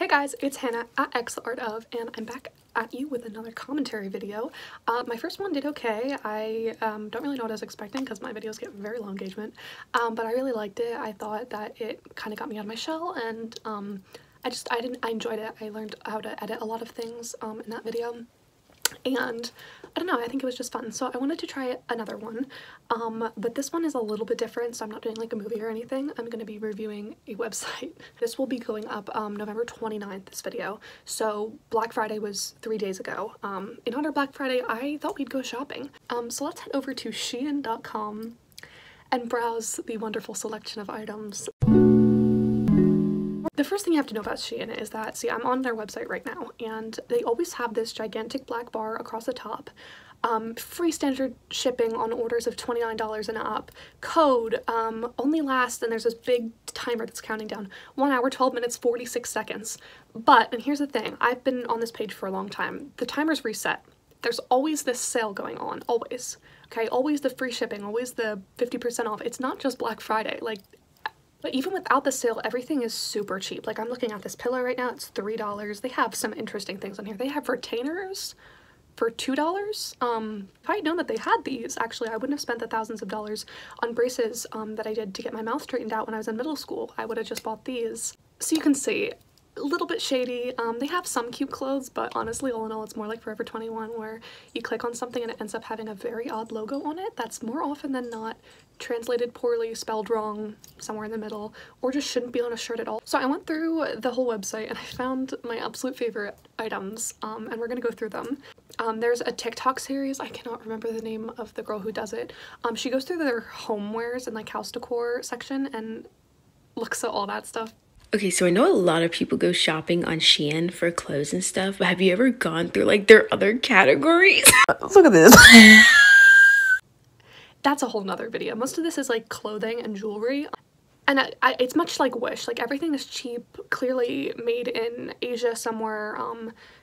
Hey guys, it's Hannah at XArtOf, and I'm back at you with another commentary video. My first one did okay. I don't really know what I was expecting because my videos get very low engagement, but I really liked it. I thought that it kind of got me out of my shell, and I enjoyed it. I learned how to edit a lot of things in that video. And I don't know, I think it was just fun, so I wanted to try another one, but this one is a little bit different, so I'm not doing like a movie or anything. I'm going to be reviewing a website. This will be going up November 29th, this video, so Black Friday was 3 days ago. In honor of Black Friday, I thought we'd go shopping. So let's head over to Shein.com and browse the wonderful selection of items. The first thing you have to know about Shein is that, see, I'm on their website right now, and they always have this gigantic black bar across the top, free standard shipping on orders of $29 and up, code, only lasts, and there's this big timer that's counting down, 1 hour, 12 minutes, 46 seconds. But, and here's the thing, I've been on this page for a long time, the timer's reset. There's always this sale going on, always, okay, always the free shipping, always the 50% off. It's not just Black Friday, like, but even without the sale, everything is super cheap. Like, I'm looking at this pillow right now, it's $3. They have some interesting things on here. They have retainers for $2. If I had known that they had these, actually, I wouldn't have spent the thousands of dollars on braces that I did to get my mouth straightened out when I was in middle school. I would have just bought these. So you can see, a little bit shady. They have some cute clothes, but honestly, all in all, it's more like Forever 21, where you click on something and it ends up having a very odd logo on it that's more often than not translated poorly, spelled wrong, somewhere in the middle, or just shouldn't be on a shirt at all. So I went through the whole website and I found my absolute favorite items, and we're gonna go through them. There's a TikTok series, I cannot remember the name of the girl who does it. She goes through their homewares and like house decor section and looks at all that stuff. Okay, so I know a lot of people go shopping on Shein for clothes and stuff, but have you ever gone through like their other categories? Look at this. That's a whole nother video. Most of this is like clothing and jewelry. And it's much like Wish, like everything is cheap, clearly made in Asia somewhere,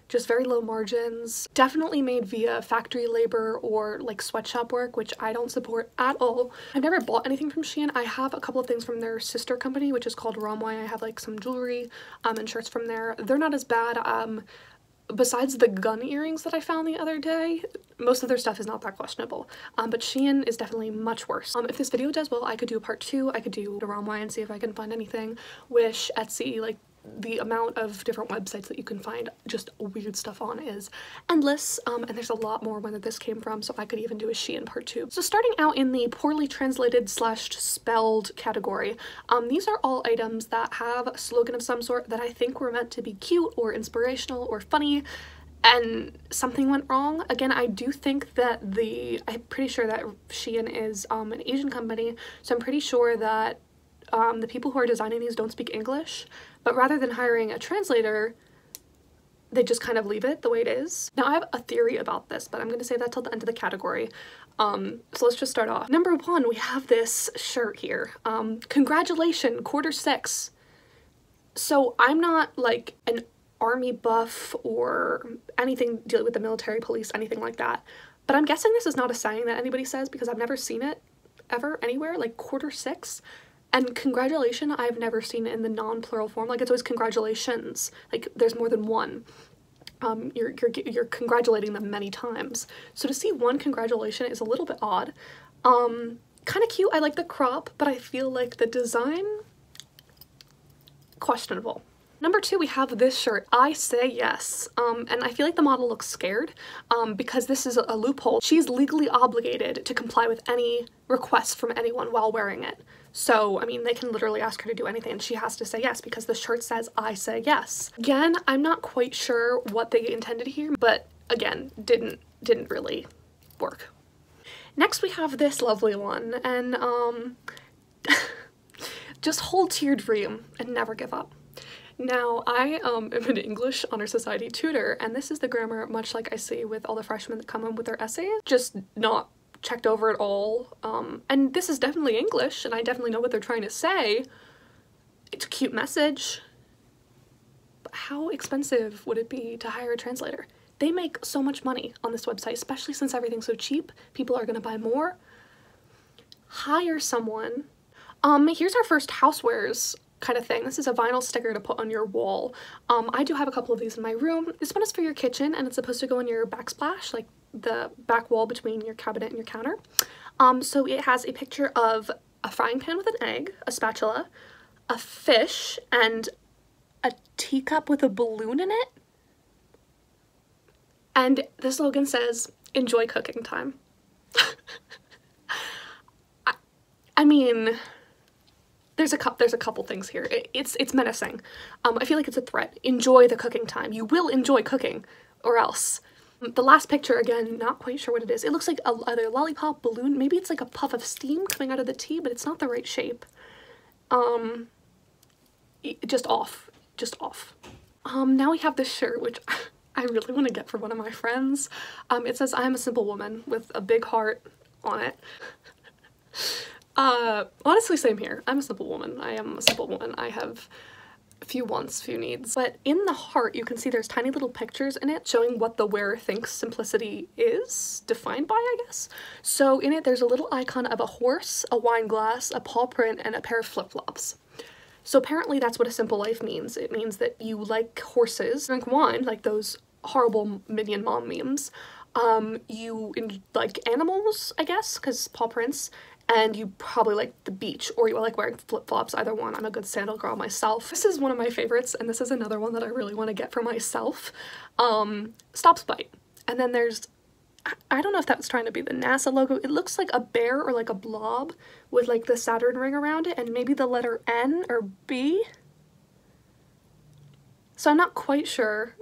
just very low margins, definitely made via factory labor or like sweatshop work, which I don't support at all. I've never bought anything from Shein. I have a couple of things from their sister company, which is called Romway. I have like some jewelry and shirts from there. They're not as bad. Besides the gun earrings that I found the other day, most of their stuff is not that questionable, but Shein is definitely much worse. If this video does well, I could do a part 2. I could do the Romway and see if I can find anything. Wish, Etsy, like the amount of different websites that you can find just weird stuff on is endless, and there's a lot more where this came from, so I could even do a Shein part 2. So starting out in the poorly translated / spelled category, these are all items that have a slogan of some sort that I think were meant to be cute or inspirational or funny, and something went wrong. Again, I do think that I'm pretty sure that Shein is an Asian company, so I'm pretty sure that the people who are designing these don't speak English, but rather than hiring a translator, they just kind of leave it the way it is. Now, I have a theory about this, but I'm going to say that till the end of the category. So let's just start off. Number 1, we have this shirt here. Congratulations, Q6. So I'm not like an army buff or anything dealing with the military, police, anything like that, but I'm guessing this is not a saying that anybody says because I've never seen it ever anywhere, like Q6. And congratulations, I've never seen it in the non-plural form. Like, it's always congratulations. Like, there's more than one. You're congratulating them many times. So to see one congratulation is a little bit odd. Kind of cute. I like the crop, but I feel like the design, questionable. Number 2, we have this shirt, I Say Yes, and I feel like the model looks scared because this is a loophole. She's legally obligated to comply with any requests from anyone while wearing it. So, I mean, they can literally ask her to do anything and she has to say yes because the shirt says, I say yes. Again, I'm not quite sure what they intended here, but again, didn't really work. Next, we have this lovely one, and just hold to your dream and never give up. Now, I am an English Honor Society tutor, and this is the grammar, much like I see with all the freshmen that come in with their essays, just not checked over at all. And this is definitely English, and I definitely know what they're trying to say. It's a cute message. But how expensive would it be to hire a translator? They make so much money on this website, especially since everything's so cheap. People are gonna buy more. Hire someone. Here's our first housewares kind of thing. This is a vinyl sticker to put on your wall. I do have a couple of these in my room. This one is for your kitchen, and it's supposed to go in your backsplash, like the back wall between your cabinet and your counter. So it has a picture of a frying pan with an egg, a spatula, a fish, and a teacup with a balloon in it. And the slogan says, "Enjoy cooking time." I mean, there's a couple things here. It's menacing. I feel like it's a threat. Enjoy the cooking time. You will enjoy cooking, or else. The last picture, again, not quite sure what it is. It looks like either a lollipop, balloon, maybe it's like a puff of steam coming out of the tea, but it's not the right shape. Just off. Now we have this shirt, which I really want to get for one of my friends. It says, "I am a simple woman," with a big heart on it. Honestly, same here. I'm a simple woman. I am a simple woman. I have few wants, few needs. But in the heart, you can see there's tiny little pictures in it showing what the wearer thinks simplicity is defined by, I guess. So in it, there's a little icon of a horse, a wine glass, a paw print, and a pair of flip-flops. So apparently that's what a simple life means. It means that you like horses, drink wine, like those horrible Minion Mom memes. You like animals, I guess, because paw prints, and you probably like the beach, or you like wearing flip-flops, either one. I'm a good sandal girl myself. This is one of my favorites, and this is another one that I really want to get for myself. Stop Spite. And then there's, I don't know if that was trying to be the NASA logo. It looks like a bear or like a blob with like the Saturn ring around it, and maybe the letter N or B. So I'm not quite sure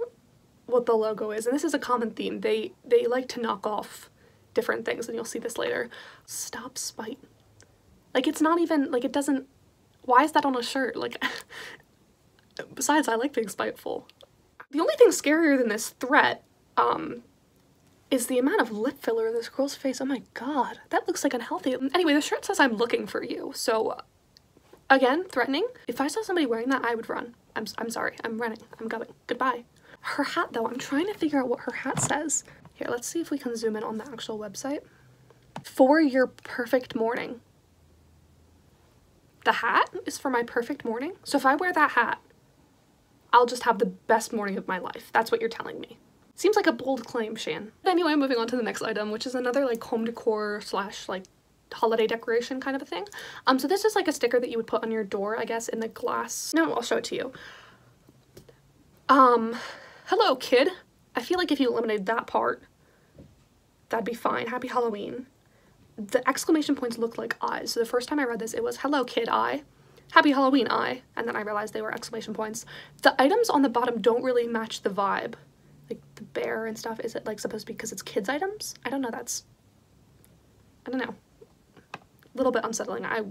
what the logo is, and this is a common theme. They like to knock off different things, and you'll see this later. Stop Spite. Like, it's not even, like, it doesn't, why is that on a shirt? Like, besides, I like being spiteful. The only thing scarier than this threat, is the amount of lip filler in this girl's face. Oh my god, that looks like unhealthy. Anyway, the shirt says, "I'm looking for you," so, again, threatening. If I saw somebody wearing that, I would run. I'm sorry, I'm running, I'm going, goodbye. Her hat, though, I'm trying to figure out what her hat says. Here, let's see if we can zoom in on the actual website. For your perfect morning. The hat is for my perfect morning? So if I wear that hat, I'll just have the best morning of my life. That's what you're telling me. Seems like a bold claim, Shein. But anyway, moving on to the next item, which is another like home decor slash like holiday decoration kind of a thing. So this is like a sticker that you would put on your door, I guess, in the glass. No, I'll show it to you. Hello, kid. I feel like if you eliminated that part, that'd be fine. Happy Halloween. The exclamation points look like eyes. So the first time I read this, it was, "Hello, kid, I. Happy Halloween, I." And then I realized they were exclamation points. The items on the bottom don't really match the vibe. Like the bear and stuff. Is it like supposed to be because it's kids' items? I don't know. I don't know. A little bit unsettling. I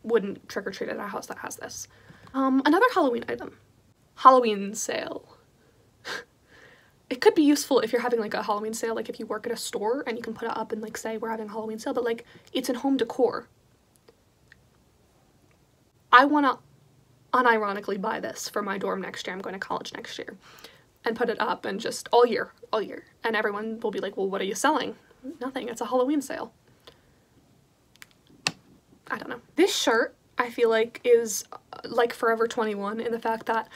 wouldn't trick-or-treat at a house that has this. Another Halloween item. Halloween sale. It could be useful if you're having like a Halloween sale, like if you work at a store and you can put it up and like say we're having a Halloween sale, but like it's in home decor. I want to unironically buy this for my dorm next year. I'm going to college next year, and put it up and just all year. And everyone will be like, "Well, what are you selling?" Nothing, it's a Halloween sale. I don't know. This shirt, I feel like, is like Forever 21 in the fact that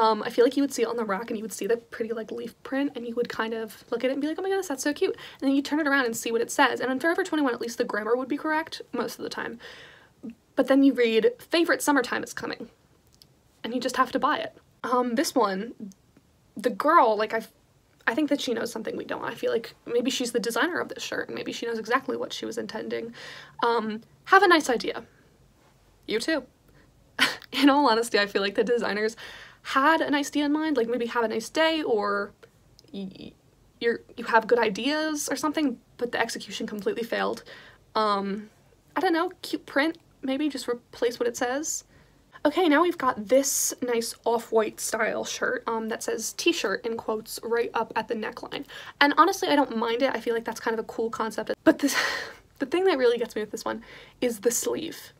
I feel like you would see it on the rack and you would see the pretty like leaf print and you would kind of look at it and be like, "Oh my goodness, that's so cute." And then you turn it around and see what it says. And on Forever 21, at least the grammar would be correct most of the time. But then you read, "Favorite summertime is coming." And you just have to buy it. This one, the girl, like I think that she knows something we don't. I feel like maybe she's the designer of this shirt and maybe she knows exactly what she was intending. Have a nice idea. You too. In all honesty, I feel like the designers had an idea in mind, like maybe have a nice day, or you have good ideas or something, but the execution completely failed. I don't know, cute print, maybe just replace what it says. Okay, now we've got this nice off-white style shirt that says t-shirt in quotes right up at the neckline. And honestly, I don't mind it. I feel like that's kind of a cool concept. But the thing that really gets me with this one is the sleeve.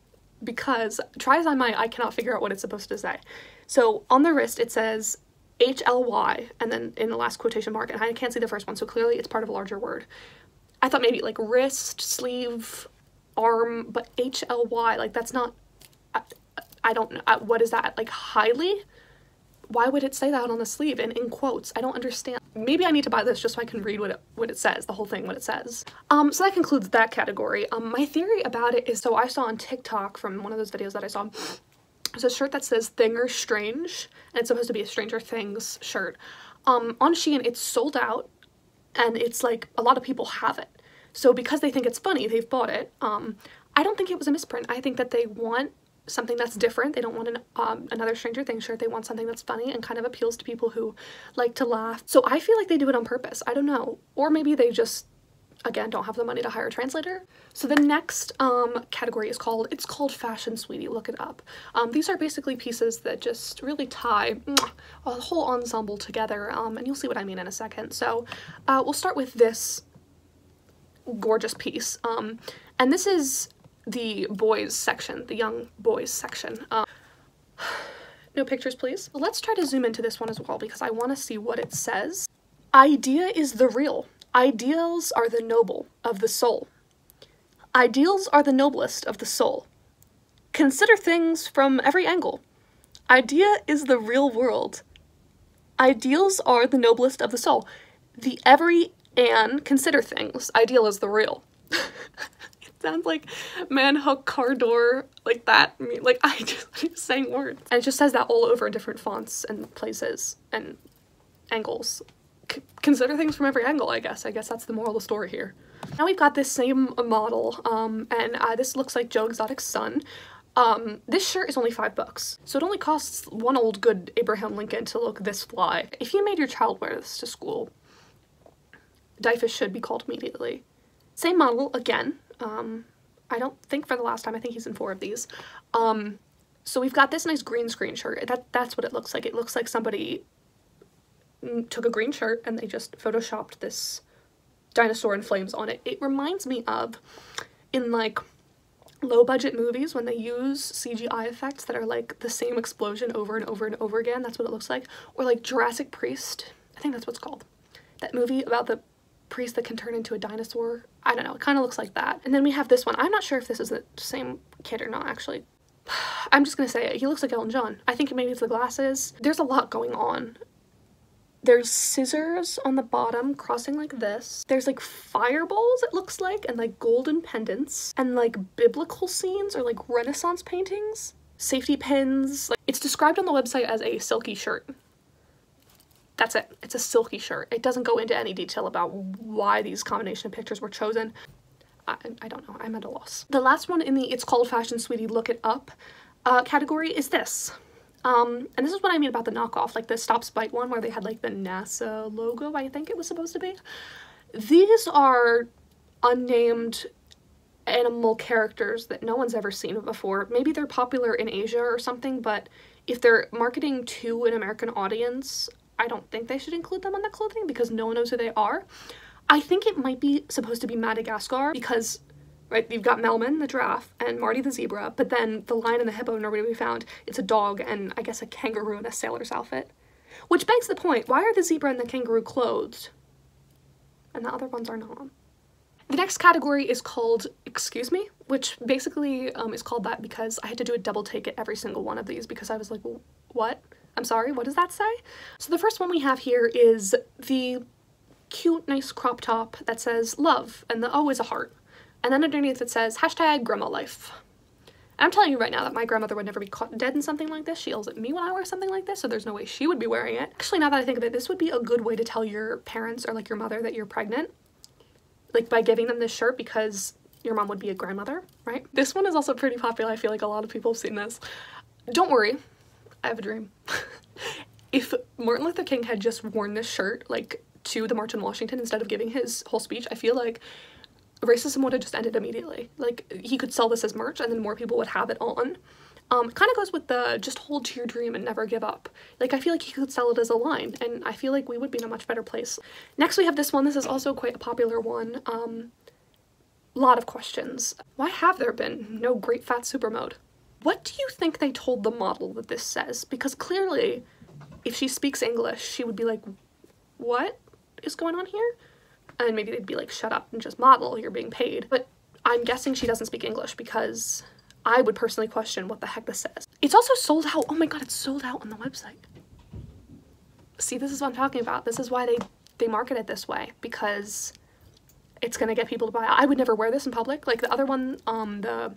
Because try as I might, I cannot figure out what it's supposed to say. So on the wrist, it says HLY, and then in the last quotation mark, and I can't see the first one, so clearly it's part of a larger word. I thought maybe like wrist, sleeve, arm, but HLY, like that's not, I don't know. What is that? Like, highly? Why would it say that on the sleeve and in quotes? I don't understand. Maybe I need to buy this just so I can read what it says, the whole thing, what it says. So that concludes that category. My theory about it is, so I saw on TikTok from one of those videos that I saw, there's a shirt that says Thing or Strange, and it's supposed to be a Stranger Things shirt. On Shein, it's sold out, and it's like, a lot of people have it. So because they think it's funny, they've bought it. I don't think it was a misprint. I think that they want something that's different. They don't want another Stranger Things shirt. They want something that's funny and kind of appeals to people who like to laugh. So I feel like they do it on purpose. I don't know. Or maybe they just, again, don't have the money to hire a translator. So the next category is called, it's called Fashion Sweetie. Look it up. These are basically pieces that just really tie a whole ensemble together, and you'll see what I mean in a second. So we'll start with this gorgeous piece, and this is the boys section, the young boys section. No pictures, please. Let's try to zoom into this one as well because I want to see what it says. Idea is the real. Ideals are the noble of the soul. Ideals are the noblest of the soul. Consider things from every angle. Idea is the real world. Ideals are the noblest of the soul. The every and consider things. Ideal is the real. Sounds like manhook, car door, like that. I mean, like, I'm just saying words. And it just says that all over in different fonts and places and angles. Consider things from every angle, I guess. I guess that's the moral of the story here. Now we've got this same model, and this looks like Joe Exotic's son. This shirt is only $5, so it only costs one old good Abraham Lincoln to look this fly. If you made your child wear this to school, DIFUS should be called immediately. Same model again. I don't think for the last time. I think he's in 4 of these. So we've got this nice green screen shirt. That's what it looks like. It looks like somebody took a green shirt and they just photoshopped this dinosaur in flames on it. It reminds me of, in like low budget movies, when they use CGI effects that are like the same explosion over and over and over again. That's what it looks like. Or like Jurassic Priest. I think that's what it's called. That movie about the priest that can turn into a dinosaur. I don't know, it kind of looks like that. And then we have this one. I'm not sure if this is the same kid or not, actually. I'm just gonna say it. He looks like Elton John. I think maybe it's the glasses. There's a lot going on. There's scissors on the bottom crossing like this. There's like fireballs, it looks like, and like golden pendants, and like biblical scenes or like Renaissance paintings. Safety pins. Like, it's described on the website as a silky shirt. That's it. It's a silky shirt. It doesn't go into any detail about why these combination of pictures were chosen. I don't know. I'm at a loss. The last one in the It's Called Fashion Sweetie Look It Up category is this. And this is what I mean about the knockoff, like the Stop Spite one where they had like the NASA logo, I think it was supposed to be. These are unnamed animal characters that no one's ever seen before. Maybe they're popular in Asia or something, but if they're marketing to an American audience, I don't think they should include them on the clothing because no one knows who they are. I think it might be supposed to be Madagascar because, right, you've got Melman, the giraffe, and Marty the zebra, but then the lion and the hippo nobody we found. It's a dog and I guess a kangaroo in a sailor's outfit. Which begs the point, why are the zebra and the kangaroo clothed? And the other ones are not. The next category is called Excuse Me, which basically is called that because I had to do a double take at every single one of these because I was like, what? I'm sorry, what does that say? So the first one we have here is the cute, nice crop top that says love, and the O is a heart. And then underneath it says hashtag grandma life. And I'm telling you right now that my grandmother would never be caught dead in something like this. She yells at me when I wear something like this, so there's no way she would be wearing it. Actually, now that I think of it, this would be a good way to tell your parents or like your mother that you're pregnant. Like by giving them this shirt because your mom would be a grandmother, right? This one is also pretty popular. I feel like a lot of people have seen this. Don't worry. I have a dream. If Martin Luther King had just worn this shirt, like, to the March on Washington instead of giving his whole speech, I feel like racism would have just ended immediately. Like, he could sell this as merch and then more people would have it on. It kind of goes with the just hold to your dream and never give up. Like, I feel like he could sell it as a line, and I feel like we would be in a much better place. Next, we have this one. This is also quite a popular one. Lot of questions. Why have there been no great fat super mode? What do you think they told the model that this says? Because clearly, if she speaks English, she would be like, what is going on here? And maybe they'd be like, shut up and just model, you're being paid. But I'm guessing she doesn't speak English because I would personally question what the heck this says. It's also sold out. Oh my god, it's sold out on the website. See, this is what I'm talking about. This is why they market it this way, because it's gonna get people to buy it. I would never wear this in public. Like the other one, the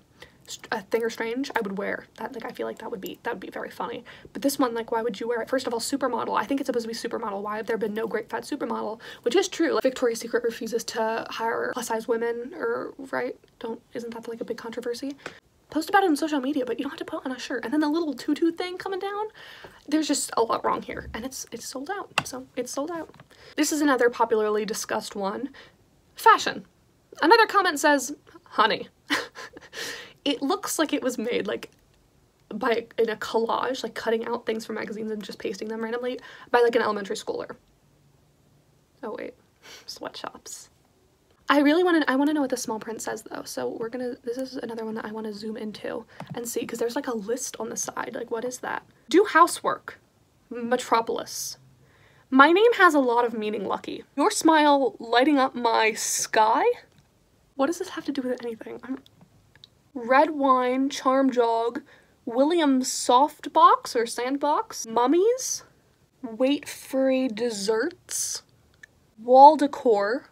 Thing or Strange, I would wear that. Like I feel like that would be very funny. But this one, like, why would you wear it? First of all, supermodel. I think it's supposed to be supermodel. Why have there been no great fat supermodel? Which is true. Like, Victoria's Secret refuses to hire plus size women, or right? Isn't that like a big controversy? Post about it on social media, but you don't have to put on a shirt. And then the little tutu thing coming down, there's just a lot wrong here, and it's sold out. So it's sold out. This is another popularly discussed one. Fashion. Another comment says, honey. It looks like it was made like in a collage, like cutting out things from magazines and just pasting them randomly by like an elementary schooler. Oh wait, sweatshops. I want to know what the small print says though. So this is another one that I want to zoom into and see, because there's like a list on the side. Like, what is that? Do housework. Metropolis. My name has a lot of meaning, Lucky. Your smile lighting up my sky? What does this have to do with anything? Red wine, charm jog, Williams softbox or sandbox, mummies, weight-free desserts, wall decor,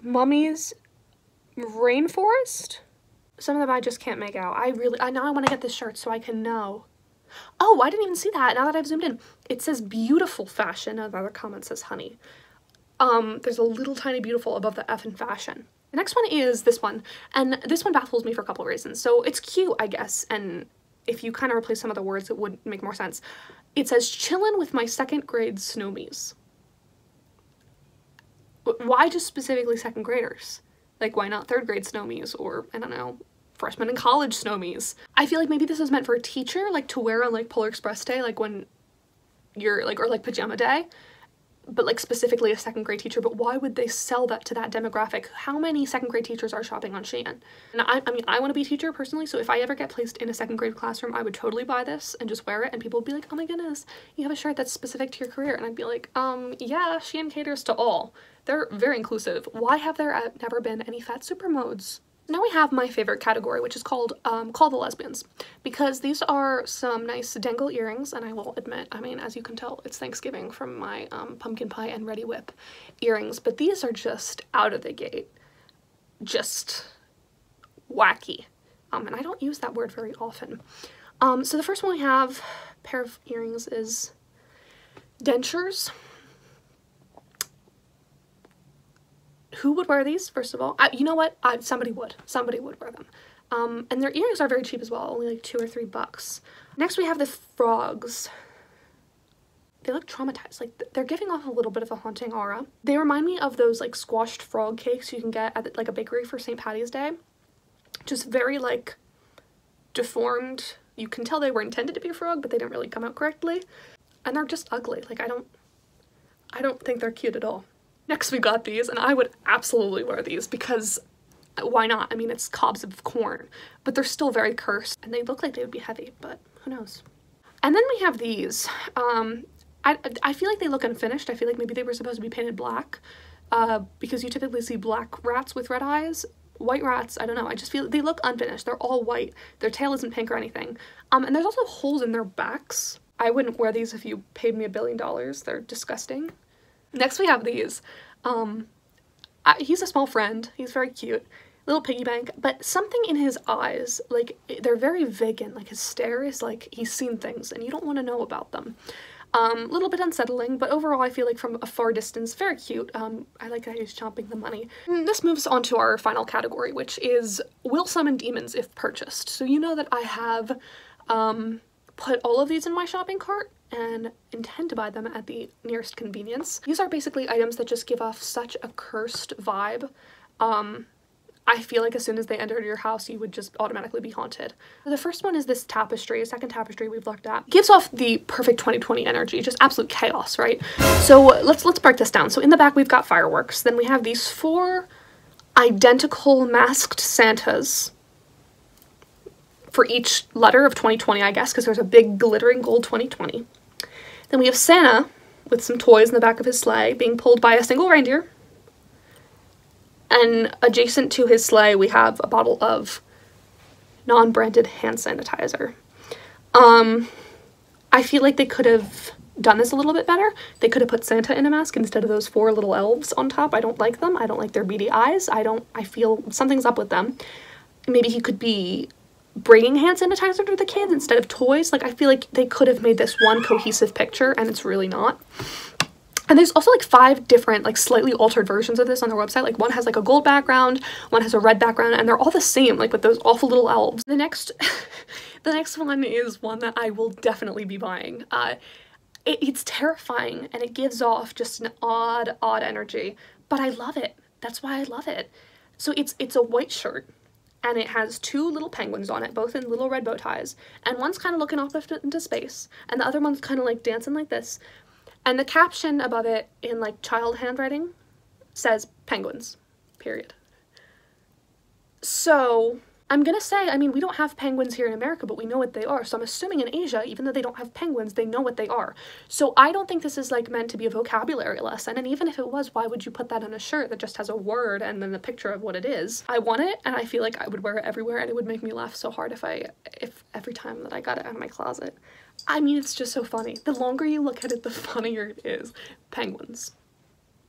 mummies, rainforest. Some of them I just can't make out. Now I want to get this shirt so I can know. Oh, I didn't even see that. Now that I've zoomed in, it says beautiful fashion. Another comment says honey. There's a little tiny beautiful above the F in fashion. The next one is this one, and this one baffles me for a couple of reasons. So it's cute, I guess, and if you kind of replace some of the words, it would make more sense. It says, chillin' with my 2nd grade snowmies. Why just specifically 2nd graders? Like, why not 3rd grade snowmies, or, I don't know, freshmen in college snowmies? I feel like maybe this is meant for a teacher, like, to wear on, like, Polar Express Day, like, when you're, like, or, like, pajama day. But like specifically a 2nd grade teacher. But why would they sell that to that demographic? How many 2nd grade teachers are shopping on Shein? And I mean, I want to be a teacher personally, so if I ever get placed in a 2nd grade classroom, I would totally buy this and just wear it, and people would be like, oh my goodness, you have a shirt that's specific to your career. And I'd be like, yeah, Shein caters to all. They're very inclusive. Why have there never been any fat super modes? Now we have my favorite category, which is called Call the Lesbians, because these are some nice dangle earrings, and I will admit, I mean, as you can tell, it's Thanksgiving from my pumpkin pie and Ready Whip earrings, but these are just out of the gate, just wacky, and I don't use that word very often. So the first one we have, pair of earrings, is dentures. Who would wear these, first of all? You know what? Somebody would wear them. And their earrings are very cheap as well, only like $2 or $3. Next we have the frogs. They look traumatized. Like, they're giving off a little bit of a haunting aura. They remind me of those like squashed frog cakes you can get at like a bakery for St. Patty's Day. Just very like deformed. You can tell they were intended to be a frog, but they didn't really come out correctly. And they're just ugly. Like, I don't think they're cute at all. Next we got these, and I would absolutely wear these because why not? I mean, it's cobs of corn, but they're still very cursed, and they look like they would be heavy, but who knows? And then we have these. I feel like they look unfinished. I feel like maybe they were supposed to be painted black, because you typically see black rats with red eyes. White rats, I don't know, I just feel they look unfinished. They're all white. Their tail isn't pink or anything. And there's also holes in their backs. I wouldn't wear these if you paid me $1 billion. They're disgusting. Next we have these. He's a small friend. He's very cute. Little piggy bank, but something in his eyes, like, they're very vacant. Like, his stare is like he's seen things and you don't want to know about them. A little bit unsettling, but overall I feel like from a far distance, very cute. I like that he's chomping the money. And this moves on to our final category, which is will summon demons if purchased. So you know that I have put all of these in my shopping cart and intend to buy them at the nearest convenience. These are basically items that just give off such a cursed vibe. I feel like as soon as they entered your house, you would just automatically be haunted. The first one is this tapestry, a second tapestry we've looked at. It gives off the perfect 2020 energy, just absolute chaos, right? So let's break this down. So in the back, we've got fireworks. Then we have these 4 identical masked Santas for each letter of 2020, I guess, because there's a big glittering gold 2020. Then we have Santa with some toys in the back of his sleigh being pulled by a single reindeer. And adjacent to his sleigh, we have a bottle of non-branded hand sanitizer. I feel like they could have done this a little bit better. They could have put Santa in a mask instead of those 4 little elves on top. I don't like them. I don't like their beady eyes. I feel something's up with them. Maybe he could be bringing hand sanitizer to the kids instead of toys. Like, I feel like they could have made this one cohesive picture, and it's really not. And there's also like 5 different, like, slightly altered versions of this on their website. Like, one has like a gold background, one has a red background, and they're all the same, like with those awful little elves. The next the next one is one that I will definitely be buying. It's terrifying, and it gives off just an odd energy, but I love it. That's why I love it. So it's a white shirt, and it has 2 little penguins on it, both in little red bow ties, and one's kind of looking off into space, and the other one's kind of like dancing like this, and the caption above it in like child handwriting says penguins, period. So I'm gonna say, I mean, we don't have penguins here in America, but we know what they are. So I'm assuming in Asia, even though they don't have penguins, they know what they are. So I don't think this is like meant to be a vocabulary lesson. And even if it was, why would you put that on a shirt that just has a word and then the picture of what it is? I want it, and I feel like I would wear it everywhere, and it would make me laugh so hard if every time that I got it out of my closet. I mean, it's just so funny. The longer you look at it, the funnier it is. Penguins.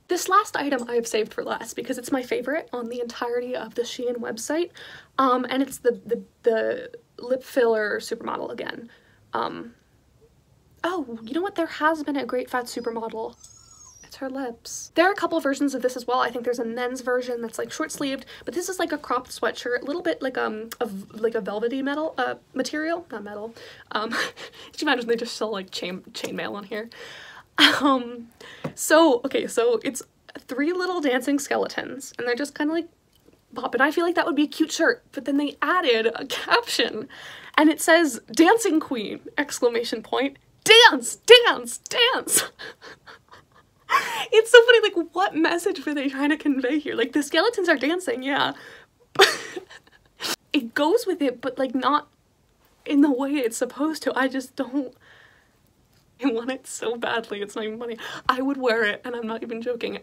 This last item I have saved for last because it's my favorite on the entirety of the Shein website, and it's the lip filler supermodel again. Oh, you know what? There has been a great fat supermodel. It's her lips. There are a couple versions of this as well. I think there's a men's version that's like short sleeved, but this is like a cropped sweatshirt, a little bit like like a velvety material, not metal. Could you imagine they just sell like chainmail on here? So it's 3 little dancing skeletons, and they're just kind of like bopping. I feel like that would be a cute shirt, but then they added a caption, and it says "Dancing Queen!" exclamation point. Dance! Dance! Dance! It's so funny, like, what message were they trying to convey here? Like, the skeletons are dancing, yeah. It goes with it, but like not in the way it's supposed to. I just don't. I want it so badly, it's not even funny. I would wear it, and I'm not even joking.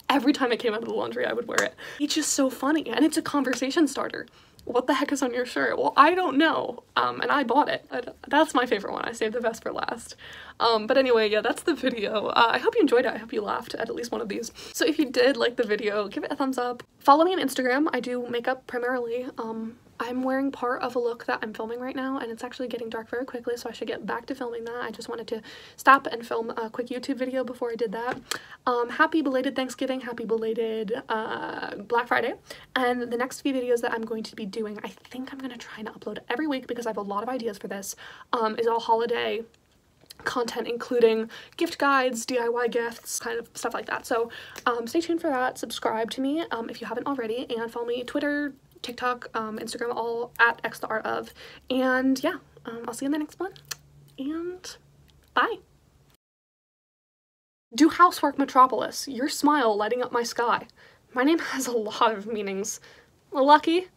Every time it came out of the laundry, I would wear it. It's just so funny, and it's a conversation starter. What the heck is on your shirt? Well, I don't know, and I bought it. That's my favorite one. I saved the best for last. But anyway, yeah, that's the video. I hope you enjoyed it. I hope you laughed at least one of these. So if you did like the video, give it a thumbs up. Follow me on Instagram. I do makeup primarily. I'm wearing part of a look that I'm filming right now, and it's actually getting dark very quickly, so I should get back to filming that. I just wanted to stop and film a quick YouTube video before I did that. Happy belated Thanksgiving, happy belated Black Friday, and the next few videos that I'm going to be doing, I think I'm going to try and upload every week because I have a lot of ideas for this, is all holiday content, including gift guides, DIY gifts, kind of stuff like that. So stay tuned for that. Subscribe to me if you haven't already, and follow me Twitter, TikTok, Instagram, all at xtheartof. And yeah, I'll see you in the next one, and bye. Do housework Metropolis. Your smile lighting up my sky. My name has a lot of meanings. Lucky.